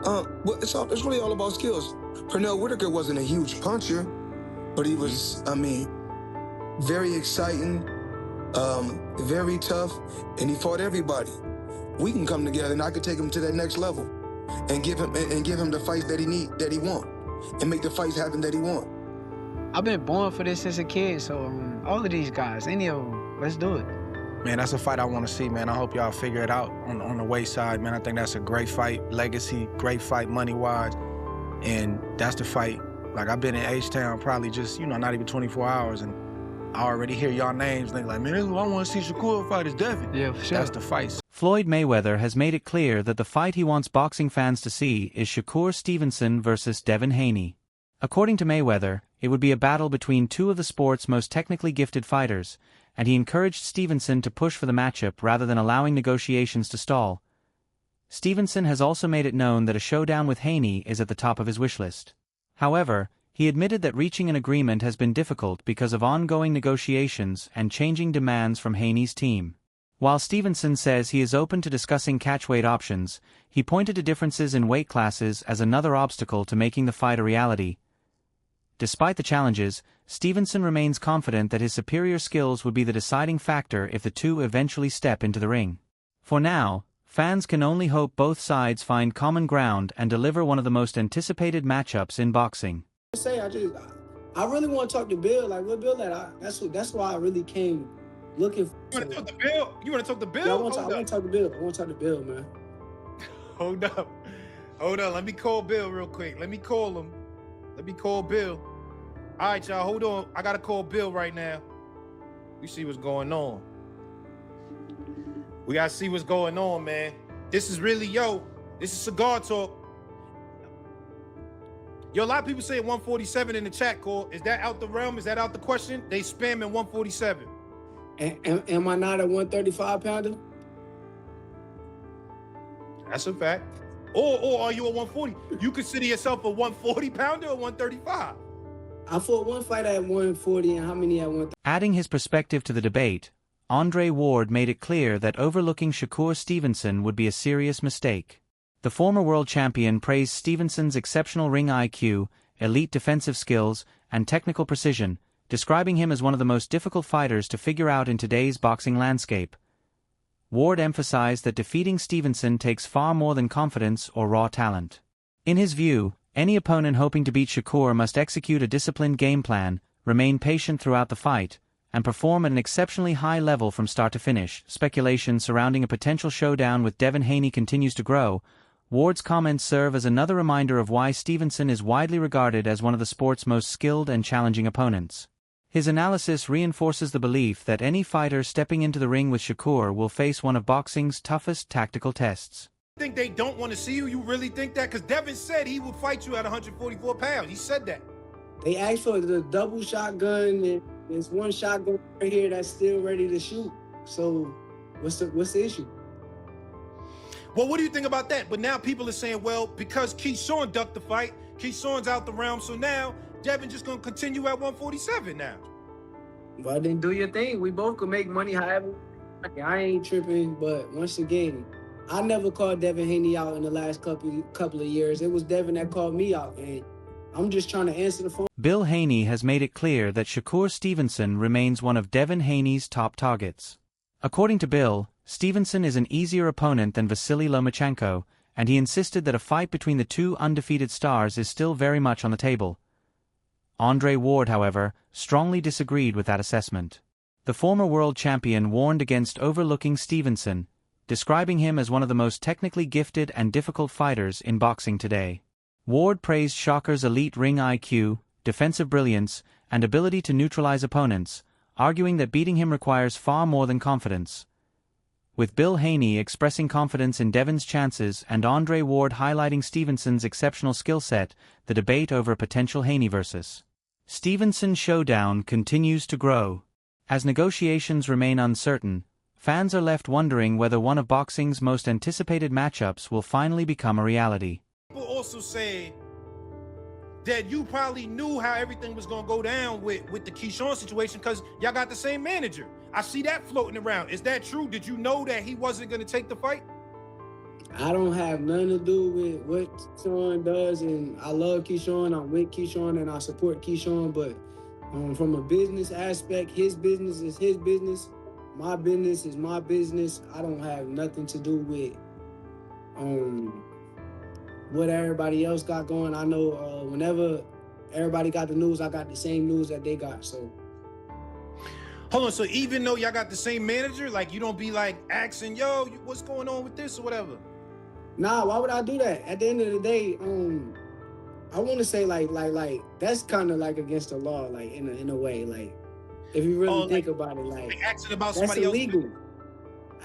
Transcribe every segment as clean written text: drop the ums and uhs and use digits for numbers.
Well, it's really all about skills. Pernell Whitaker wasn't a huge puncher, but he was, I mean, very exciting, very tough, and he fought everybody. We can come together, and I could take him to that next level, and give him the fights that he want, and make the fights happen that he want. I've been born for this since a kid, so all of these guys, any of them, let's do it. Man, that's a fight I want to see, man. I hope y'all figure it out on the weight side, man. I think that's a great fight, legacy, great fight money-wise, and that's the fight. Like, I've been in H-Town probably just, not even 24 hours, and I already hear y'all names, and they're like, man, this is what I want to see Shakur fight is Devin. Yeah, for sure. That's the fight. Floyd Mayweather has made it clear that the fight he wants boxing fans to see is Shakur Stevenson versus Devin Haney. According to Mayweather, it would be a battle between two of the sport's most technically gifted fighters, and he encouraged Stevenson to push for the matchup rather than allowing negotiations to stall. Stevenson has also made it known that a showdown with Haney is at the top of his wish list. However, he admitted that reaching an agreement has been difficult because of ongoing negotiations and changing demands from Haney's team. While Stevenson says he is open to discussing catchweight options, he pointed to differences in weight classes as another obstacle to making the fight a reality. Despite the challenges, Stevenson remains confident that his superior skills would be the deciding factor if the two eventually step into the ring. For now, fans can only hope both sides find common ground and deliver one of the most anticipated matchups in boxing. I really want to talk to Bill. Like, where Bill at? That's why I really came looking for. You want to talk to Bill? You want to talk to Bill? Yeah, I want to talk to Bill. I want to talk to Bill, man. Hold up. Let me call Bill real quick. Let me call him. Let me call Bill. All right, y'all, hold on. I got to call Bill right now. We see what's going on. We got to see what's going on, man. This is really, this is Cigar Talk. Yo, a lot of people say 147 in the chat, call. Is that out the realm? Is that out the question? They spamming 147. Am I not a 135-pounder? That's a fact. Or are you a 140? You consider yourself a 140-pounder or 135? I fought one fight at 140 and how many at 130? Adding his perspective to the debate, Andre Ward made it clear that overlooking Shakur Stevenson would be a serious mistake. The former world champion praised Stevenson's exceptional ring IQ, elite defensive skills, and technical precision, describing him as one of the most difficult fighters to figure out in today's boxing landscape. Ward emphasized that defeating Stevenson takes far more than confidence or raw talent. In his view, any opponent hoping to beat Shakur must execute a disciplined game plan, remain patient throughout the fight, and perform at an exceptionally high level from start to finish. Speculation surrounding a potential showdown with Devin Haney continues to grow. Ward's comments serve as another reminder of why Stevenson is widely regarded as one of the sport's most skilled and challenging opponents. His analysis reinforces the belief that any fighter stepping into the ring with Shakur will face one of boxing's toughest tactical tests. Think they don't want to see you? You really think that? Because Devin said he would fight you at 144 pounds. He said that. They asked for the double shotgun, and there's one shotgun right here that's still ready to shoot. So what's the issue? Well, what do you think about that? But now people are saying, well, because Keyshawn ducked the fight, Keyshawn's out the realm, so now Devin just going to continue at 147 now. Well, then do your thing. We both could make money however. I ain't tripping, but once again, I never called Devin Haney out in the last couple of years. It was Devin that called me out, and I'm just trying to answer the phone. Bill Haney has made it clear that Shakur Stevenson remains one of Devin Haney's top targets. According to Bill, Stevenson is an easier opponent than Vasily Lomachenko, and he insisted that a fight between the two undefeated stars is still very much on the table. Andre Ward, however, strongly disagreed with that assessment. The former world champion warned against overlooking Stevenson, describing him as one of the most technically gifted and difficult fighters in boxing today. Ward praised Shakur's elite ring IQ, defensive brilliance, and ability to neutralize opponents, arguing that beating him requires far more than confidence. With Bill Haney expressing confidence in Devin's chances and Andre Ward highlighting Stevenson's exceptional skill set, the debate over a potential Haney versus Stevenson showdown continues to grow. As negotiations remain uncertain, fans are left wondering whether one of boxing's most anticipated matchups will finally become a reality. People also say that you probably knew how everything was going to go down with the Keyshawn situation because y'all got the same manager. I see that floating around. Is that true? Did you know that he wasn't going to take the fight? I don't have nothing to do with what Keyshawn does, and I love Keyshawn. I'm with Keyshawn, and I support Keyshawn. But from a business aspect, his business is his business. My business is my business. I don't have nothing to do with what everybody else got going. I know whenever everybody got the news, I got the same news that they got. So. Hold on, so even though y'all got the same manager, like you don't be like asking, yo, what's going on with this or whatever? Nah, why would I do that? At the end of the day, I want to say like that's kind of like against the law, like in a way, like if you really think about it, like asking about that's somebody illegal. Else.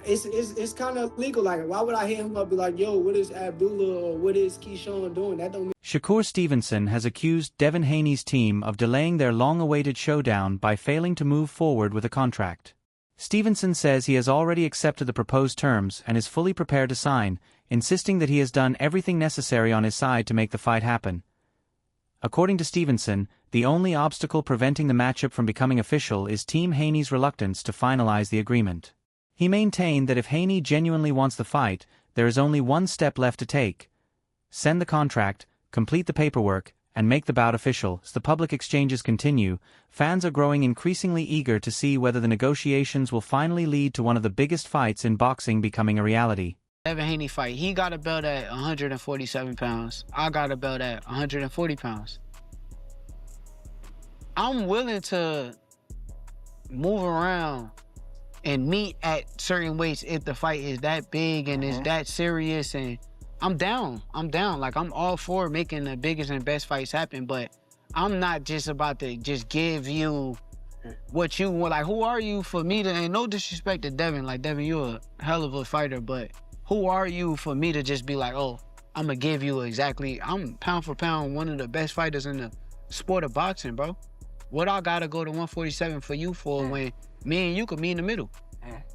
It's kind of illegal. Like, why would I hit him up and be like, yo, what is Abdullah or what is Keyshawn doing? That don't mean. Shakur Stevenson has accused Devin Haney's team of delaying their long-awaited showdown by failing to move forward with a contract. Stevenson says he has already accepted the proposed terms and is fully prepared to sign, insisting that he has done everything necessary on his side to make the fight happen. According to Stevenson, the only obstacle preventing the matchup from becoming official is Team Haney's reluctance to finalize the agreement. He maintained that if Haney genuinely wants the fight, there is only one step left to take: send the contract, complete the paperwork, and make the bout official. As the public exchanges continue, fans are growing increasingly eager to see whether the negotiations will finally lead to one of the biggest fights in boxing becoming a reality. Devin Haney fight, he got a belt at 147 pounds. I got a belt at 140 pounds. I'm willing to move around and meet at certain weights if the fight is that big and is that serious, and I'm down. Like, I'm all for making the biggest and best fights happen, but I'm not just about to just give you what you want. Like, who are you for me to, and no disrespect to Devin, like, Devin, you're a hell of a fighter, but who are you for me to just be like, oh, I'm gonna give you exactly, I'm pound for pound one of the best fighters in the sport of boxing, bro. What I gotta go to 147 for you for when me and you could meet in the middle?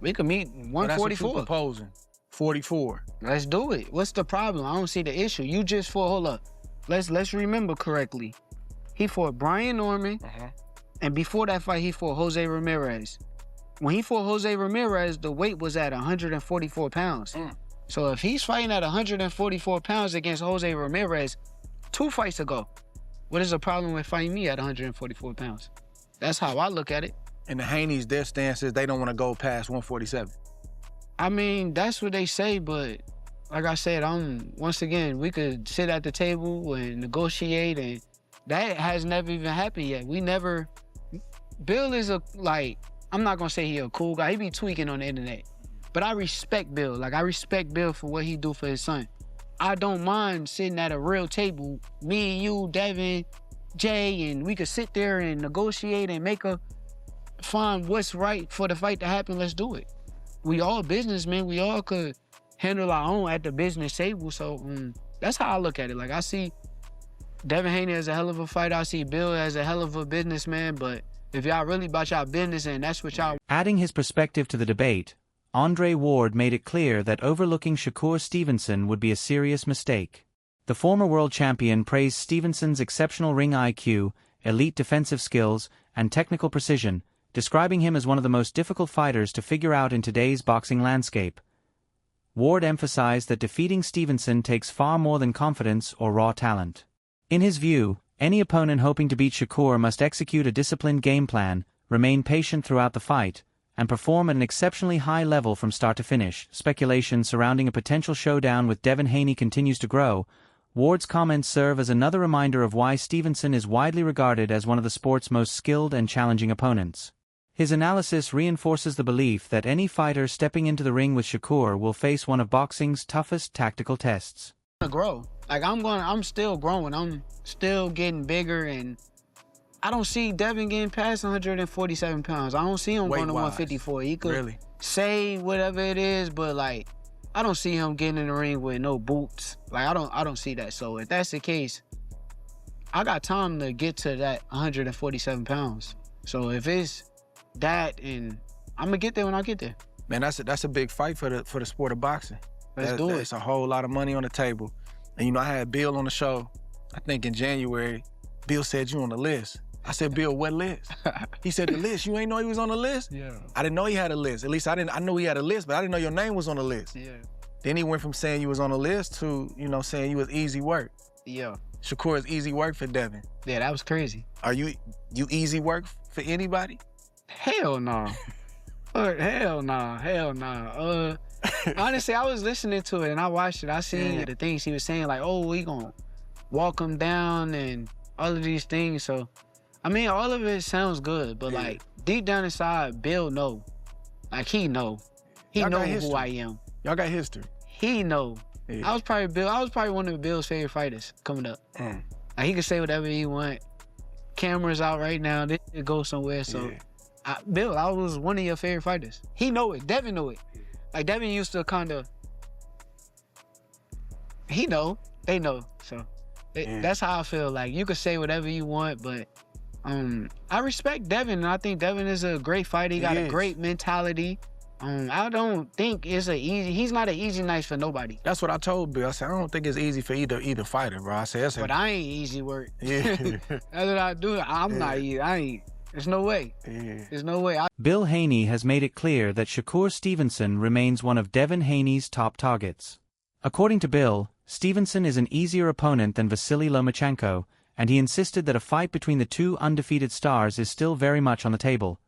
We could meet 144. That's what you proposing. 44. Let's do it. What's the problem? I don't see the issue. You just fought, hold up. Let's remember correctly. He fought Brian Norman, and before that fight, he fought Jose Ramirez. When he fought Jose Ramirez, the weight was at 144 pounds. So if he's fighting at 144 pounds against Jose Ramirez 2 fights ago, what is the problem with fighting me at 144 pounds? That's how I look at it. And the Haney's, their stance is they don't want to go past 147. I mean, that's what they say, but like I said, once again, we could sit at the table and negotiate, and that has never even happened yet. Bill is I'm not gonna say he a cool guy. He be tweaking on the internet. But I respect Bill. Like, I respect Bill for what he do for his son. I don't mind sitting at a real table, me and you, Devin, Jay, and we could sit there and negotiate and find what's right for the fight to happen. Let's do it. We all businessmen. We all could handle our own at the business table. So that's how I look at it. Like, I see Devin Haney as a hell of a fighter. I see Bill as a hell of a businessman. But if y'all really about y'all business and that's what y'all... Adding his perspective to the debate, Andre Ward made it clear that overlooking Shakur Stevenson would be a serious mistake. The former world champion praised Stevenson's exceptional ring IQ, elite defensive skills, and technical precision, describing him as one of the most difficult fighters to figure out in today's boxing landscape. Ward emphasized that defeating Stevenson takes far more than confidence or raw talent. In his view, any opponent hoping to beat Shakur must execute a disciplined game plan, remain patient throughout the fight, and perform at an exceptionally high level from start to finish. Speculation surrounding a potential showdown with Devin Haney continues to grow. Ward's comments serve as another reminder of why Stevenson is widely regarded as one of the sport's most skilled and challenging opponents. His analysis reinforces the belief that any fighter stepping into the ring with Shakur will face one of boxing's toughest tactical tests. Grow. Like, I'm still growing. I'm still getting bigger, and I don't see Devin getting past 147 pounds. I don't see him going to 154. He could say whatever it is, but like, I don't see him getting in the ring with no boots. Like, I don't see that. So if that's the case, I got time to get to that 147 pounds. So if it's that, and I'm gonna get there when I get there. Man, that's a big fight for the sport of boxing. Let's do it. It's a whole lot of money on the table. And you know, I had Bill on the show, I think in January. Bill said, you on the list. I said, Bill, what list? He said, the list. You ain't know he was on the list? Yeah. I didn't know he had a list. At least I knew he had a list, but I didn't know your name was on the list. Yeah. Then he went from saying you was on the list to, you know, saying you was easy work. Yeah. Shakur is easy work for Devin. Yeah, that was crazy. Are you easy work for anybody? Hell no. Hell no. Hell no. Honestly, I was listening to it and I watched it. I seen the things he was saying, like, oh, we gonna walk him down and all of these things. So, I mean, all of it sounds good, but like deep down inside, Bill know. Like he know. He know who I am. Y'all got history. He know. Yeah. I was probably one of Bill's favorite fighters coming up. Like he can say whatever he want. Cameras out right now. This could go somewhere. So, Bill, I was one of your favorite fighters. He know it. Devin know it. Like Devin used to kind of. He know. They know. So, that's how I feel. Like you could say whatever you want, but I respect Devin, and I think Devin is a great fighter. He got a great mentality. I don't think it's he's not an easy night for nobody. That's what I told Bill. I said, I don't think it's easy for either fighter, bro. I said, but I ain't easy work. Yeah. That's what I do. I'm not easy. I ain't. There's no way. There's no way. Bill Haney has made it clear that Shakur Stevenson remains one of Devin Haney's top targets. According to Bill, Stevenson is an easier opponent than Vasily Lomachenko, and he insisted that a fight between the two undefeated stars is still very much on the table.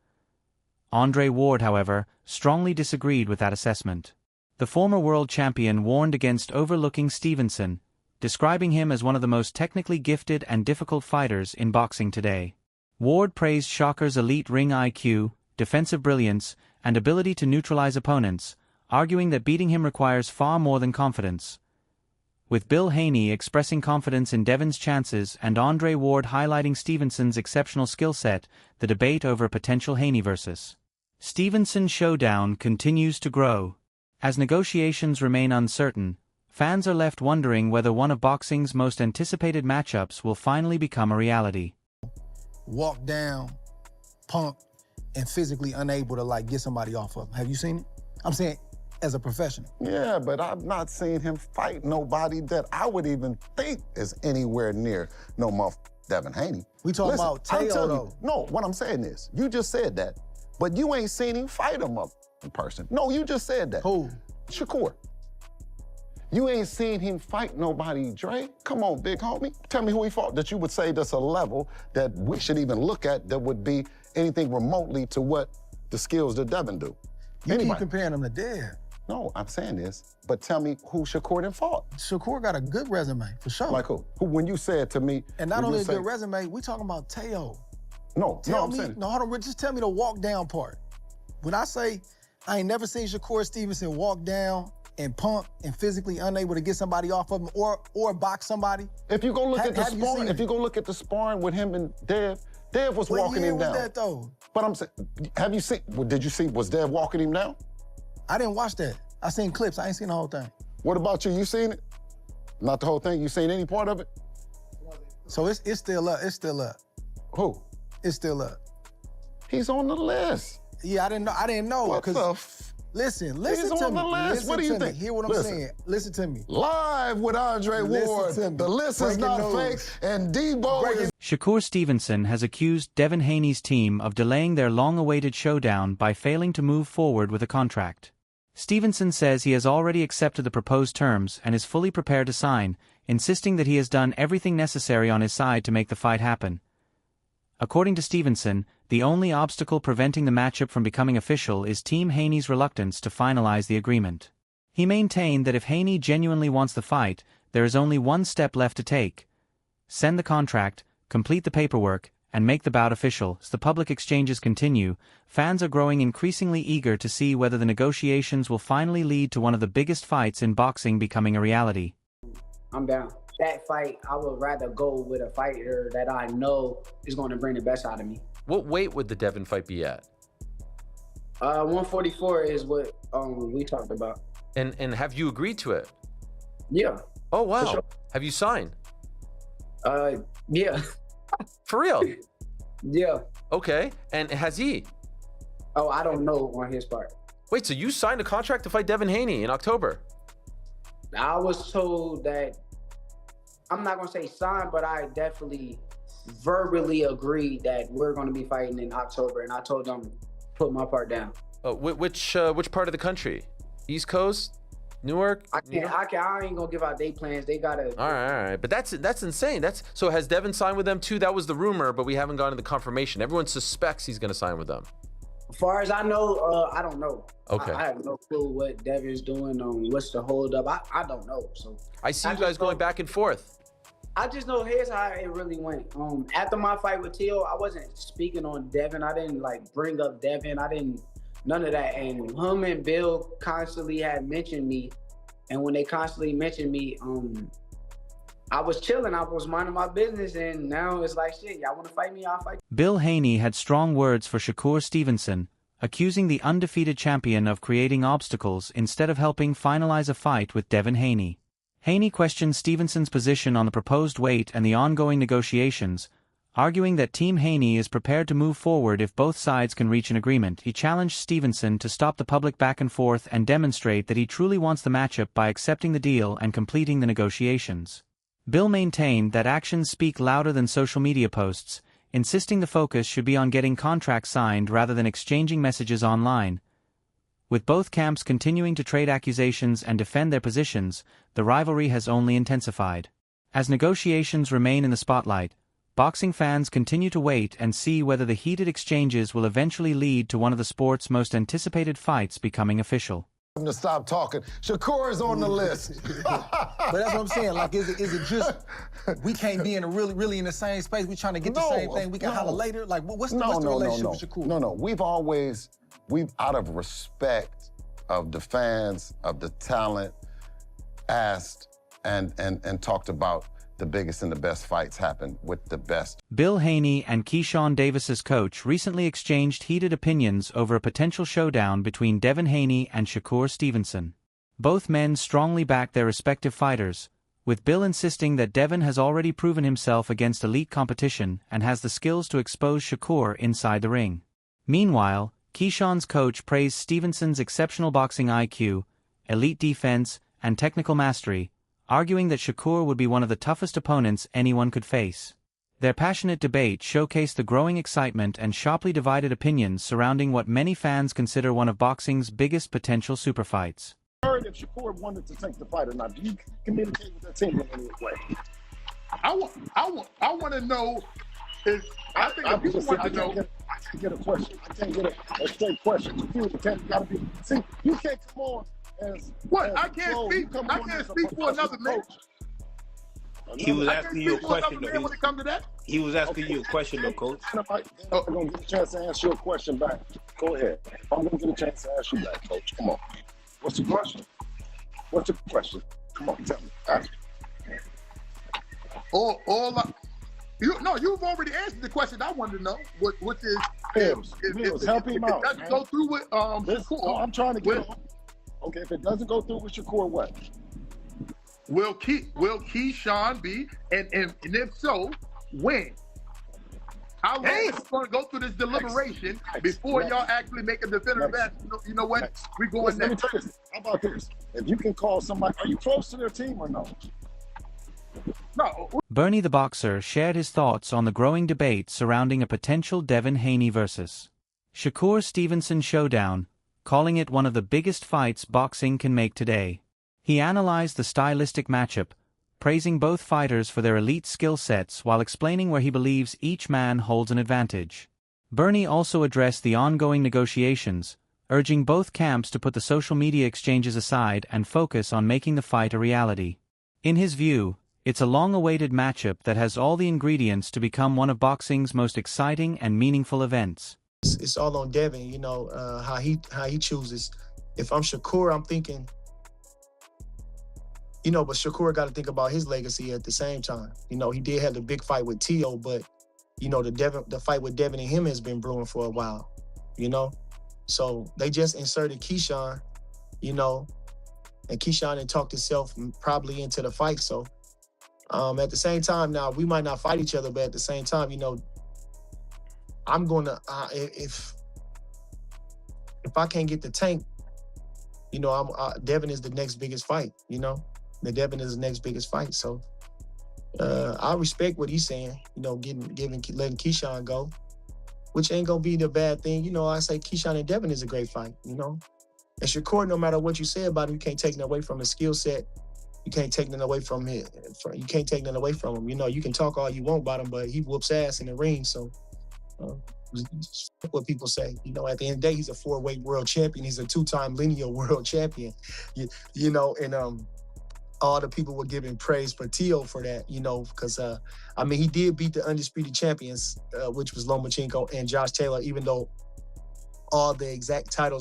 Andre Ward, however, strongly disagreed with that assessment. The former world champion warned against overlooking Stevenson, describing him as one of the most technically gifted and difficult fighters in boxing today. Ward praised Shakur's elite ring IQ, defensive brilliance, and ability to neutralize opponents, arguing that beating him requires far more than confidence. With Bill Haney expressing confidence in Devin's chances and Andre Ward highlighting Stevenson's exceptional skill set, the debate over a potential Haney versus Stevenson showdown continues to grow. As negotiations remain uncertain, fans are left wondering whether one of boxing's most anticipated matchups will finally become a reality. Walk down, punk, and physically unable to like get somebody off of him. Have you seen it? I'm saying as a professional. Yeah, but I've not seen him fight nobody that I would even think is anywhere near no Devin Haney. We talking about Teo, though. No, what I'm saying is, you just said that, but you ain't seen him fight him up in person. No, you just said that. Who? Shakur. You ain't seen him fight nobody, Dre. Come on, big homie. Tell me who he fought that you would say that's a level that we should even look at that would be anything remotely to what the skills that Devin do. You keep comparing him to Dev. No, I'm saying this, but tell me who Shakur done fought. Shakur got a good resume, for sure. Like who? Who, when you said to me... And not only a good resume, we talking about Teo. No, I'm saying... No, hold on, Rich, just tell me the walk down part. When I say I ain't never seen Shakur Stevenson walk down and pump and physically unable to get somebody off of him or box somebody. If you go look at the sparring, if you go look at the sparring with him and Dev was walking him down. What year was that, though? But I'm saying, have you seen, did you see, was Dev walking him down? I didn't watch that. I seen clips, I ain't seen the whole thing. What about you? You seen it? Not the whole thing? You seen any part of it? So it's still up, it's still up. Who? It's still up. He's on the list. Yeah, I didn't know. What the Listen He's to on me. the list. What do you think? Hear what I'm saying. Listen to me. Live with Andre Ward. The list is not fake, and Debo is... Shakur Stevenson has accused Devin Haney's team of delaying their long-awaited showdown by failing to move forward with a contract. Stevenson says he has already accepted the proposed terms and is fully prepared to sign, insisting that he has done everything necessary on his side to make the fight happen. According to Stevenson, the only obstacle preventing the matchup from becoming official is Team Haney's reluctance to finalize the agreement. He maintained that if Haney genuinely wants the fight, there is only one step left to take: send the contract, complete the paperwork, and make the bout official. As the public exchanges continue, fans are growing increasingly eager to see whether the negotiations will finally lead to one of the biggest fights in boxing becoming a reality. I'm down. That fight, I would rather go with a fighter that I know is going to bring the best out of me. What weight would the Devin fight be at? 144 is what we talked about. And have you agreed to it? Yeah. Oh, wow. For sure. Have you signed? Yeah. For real? Yeah. Okay. And has he? Oh, I don't know on his part. Wait, so you signed a contract to fight Devin Haney in October? I was told that, I'm not going to say signed, but I definitely verbally agreed that we're going to be fighting in October, and I told them put my part down. Which part of the country? East Coast? Newark. I ain't gonna give out their plans. They gotta. All right. But that's insane. So has Devin signed with them too? That was the rumor, but we haven't gotten the confirmation. Everyone suspects he's gonna sign with them. As far as I know, I don't know. Okay. I have no clue what Devin's doing. What's the holdup? I don't know. So I see you guys going back and forth. I just know here's how it really went. After my fight with Tio, I wasn't speaking on Devin. I didn't like bring up Devin. I didn't none of that. And him and Bill constantly had mentioned me. And when they constantly mentioned me, I was chilling. I was minding my business. And now it's like, shit, y'all want to fight me? I'll fight you. Bill Haney had strong words for Shakur Stevenson, accusing the undefeated champion of creating obstacles instead of helping finalize a fight with Devin Haney. Haney questioned Stevenson's position on the proposed weight and the ongoing negotiations, arguing that Team Haney is prepared to move forward if both sides can reach an agreement. He challenged Stevenson to stop the public back and forth and demonstrate that he truly wants the matchup by accepting the deal and completing the negotiations. Bill maintained that actions speak louder than social media posts, insisting the focus should be on getting contracts signed rather than exchanging messages online. With both camps continuing to trade accusations and defend their positions, the rivalry has only intensified. As negotiations remain in the spotlight, boxing fans continue to wait and see whether the heated exchanges will eventually lead to one of the sport's most anticipated fights becoming official. To stop talking. Shakur is on the list. But that's what I'm saying. Like, is it just we can't be in really in the same space? We trying to get the same thing. We can holler later. Like, what's the relationship with Shakur? No. We've out of respect of the fans, of the talent, asked and talked about the biggest and the best fights happen with the best. Bill Haney and Keyshawn Davis's coach recently exchanged heated opinions over a potential showdown between Devin Haney and Shakur Stevenson. Both men strongly backed their respective fighters, with Bill insisting that Devin has already proven himself against elite competition and has the skills to expose Shakur inside the ring. Meanwhile, Keyshawn's coach praised Stevenson's exceptional boxing IQ, elite defense, and technical mastery, arguing that Shakur would be one of the toughest opponents anyone could face. Their passionate debate showcased the growing excitement and sharply divided opinions surrounding what many fans consider one of boxing's biggest potential superfights. I heard if Shakur wanted to take the fight or not. Do you communicate with that team in any way? I want to know if I think if people want to know. I can't get a question. I can't get a straight question. You gotta be. See, you can't come on as what? As I can't speak. I can't speak for another man. He was asking you a question, though. When it comes to that, he was asking you a question, though, Coach. I'm gonna get a chance to ask you a question back. Go ahead. I'm gonna get a chance to ask you back, Coach. Come on. What's the question? What's the question? Come on, tell me. Ask me. You've already answered the question I wanted to know, which is Mills, help him out. If it doesn't go through with Shakur, I'm trying to get on. Okay, if it doesn't go through with Shakur, what? Will Keyshawn be, and if so, when? How long is it going to go through this deliberation before y'all actually make a definitive answer? You know what? We're going Let me next. tell you this. How about this? If you can call somebody, are you close to their team or no? No. Bernie the Boxer shared his thoughts on the growing debate surrounding a potential Devin Haney versus Shakur Stevenson showdown, calling it one of the biggest fights boxing can make today. He analyzed the stylistic matchup, praising both fighters for their elite skill sets while explaining where he believes each man holds an advantage. Bernie also addressed the ongoing negotiations, urging both camps to put the social media exchanges aside and focus on making the fight a reality. In his view, it's a long-awaited matchup that has all the ingredients to become one of boxing's most exciting and meaningful events. It's all on Devin, how he chooses. If I'm Shakur, I'm thinking, but Shakur got to think about his legacy at the same time. He did have the big fight with Tio, but the fight with Devin and him has been brewing for a while. So they just inserted Keyshawn, and Keyshawn had talked himself probably into the fight. So at the same time, now we might not fight each other, but at the same time, I'm going to if I can't get the tank, Devin is the next biggest fight. The Devin is the next biggest fight. So I respect what he's saying. Letting Keyshawn go, which ain't gonna be the bad thing. I say Keyshawn and Devin is a great fight. And Shakur, no matter what you say about him, you can't take nothing away from his skill set. You can't take nothing away from him. You can't take nothing away from him. You know, you can talk all you want about him, but he whoops ass in the ring. So, just what people say. You know, at the end of the day, he's a 4-weight world champion. He's a 2-time lineal world champion. You know, and all the people were giving praise for Tio for that. You know, because I mean, he did beat the undisputed champions, which was Lomachenko and Josh Taylor, even though all the exact titles